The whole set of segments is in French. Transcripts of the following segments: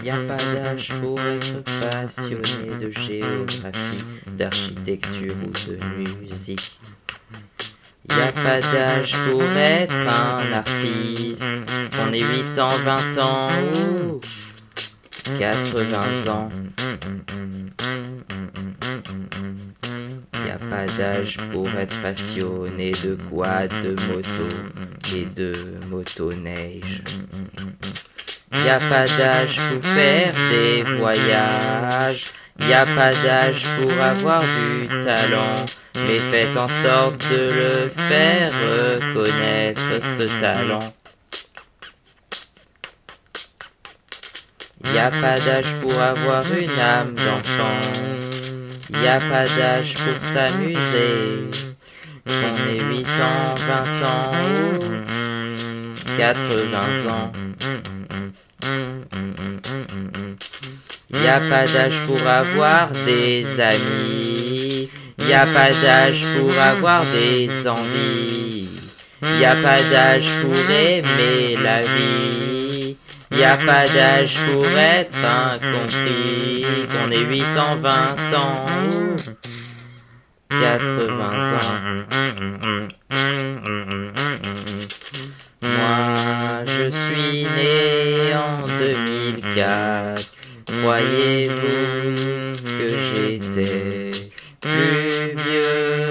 Y a pas d'âge pour être passionné de géographie, d'architecture ou de musique. Y a pas d'âge pour être un artiste, qu'on ait 8 ans, 20 ans ou 80 ans. Y a pas d'âge pour être passionné de quad, de moto et de motoneige. Y a pas d'âge pour faire des voyages, y a pas d'âge pour avoir du talent, mais faites en sorte de le faire reconnaître ce talent. Y a pas d'âge pour avoir une âme d'enfant, y a pas d'âge pour s'amuser, qu'on ait 8 ans, 20 ans ou 80 ans. Y a pas d'âge pour avoir des amis, y a pas d'âge pour avoir des envies, y a pas d'âge pour aimer la vie, y a pas d'âge pour être incompris, qu'on ait 8 ans, 20 ans ou 80 ans. Moi, je suis né en 2004. Croyez-vous que j'étais plus vieux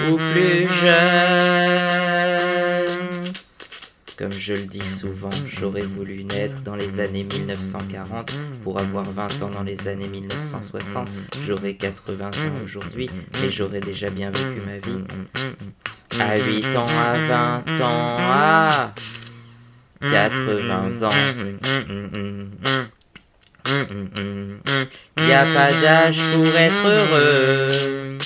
ou plus jeune? Comme je le dis souvent, j'aurais voulu naître dans les années 1940 pour avoir 20 ans dans les années 1960. J'aurais 80 ans aujourd'hui, mais j'aurais déjà bien vécu ma vie. À 8 ans, à 20 ans, à 80 ans. Y a pas d'âge pour être heureux,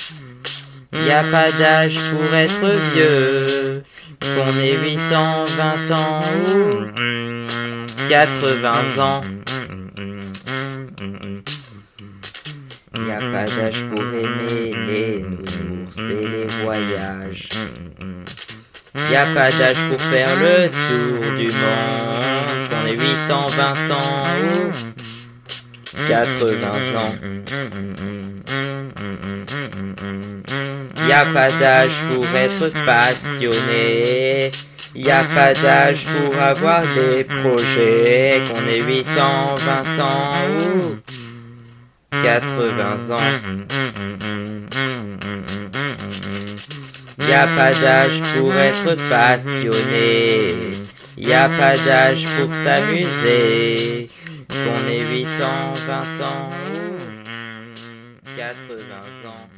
y a pas d'âge pour être vieux, qu'on ait 8 ans, 20 ans ou 80 ans. Y a pas d'âge pour aimer les nounours et les voyages. Y a pas d'âge pour faire le tour du monde, qu'on ait 8 ans, 20 ans ou 80 ans. Y a pas d'âge pour être passionné, y a pas d'âge pour avoir des projets, qu'on ait 8 ans, 20 ans ou 80 ans. Y a pas d'âge pour être passionné, y a pas d'âge pour s'amuser, qu'on ait 8 ans, 20 ans ou 80 ans.